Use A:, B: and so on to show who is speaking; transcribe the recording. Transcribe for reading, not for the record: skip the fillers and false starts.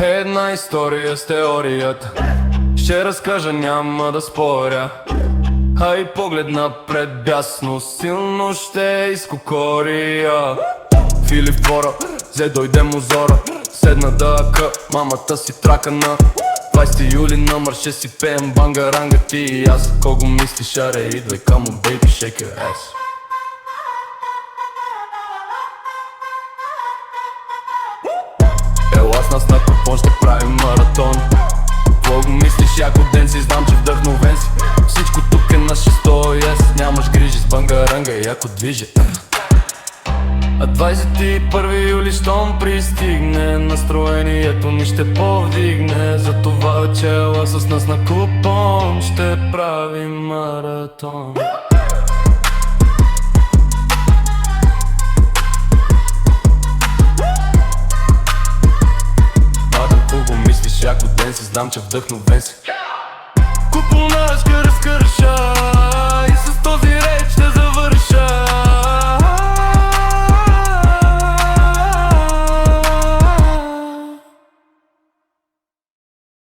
A: Една история с теорията ще разкажа, няма да споря. А и поглед напред бясно, силно ще изкокоря. Филип двора, взе дойде му зора. Седна да ака, мамата си трака на 20 юли на марше си пеем бангаранга ти и аз. Кого мислиш, аре, идвай камо, baby, shake your ass. Ела с нас на купон, ще правим маратон. Какво го мислиш, яко ден си, знам, че вдъхновен си. Всичко тук е на 600, yes. Нямаш грижи с бангаранга, яко движи. А 21 юли щом пристигне, настроението ни ще повдигне. Затова чела с нас на купон, ще правим маратон. Какво мислиш, яко ден си, знам, че вдъхновен си. Купона, скъра, скъра,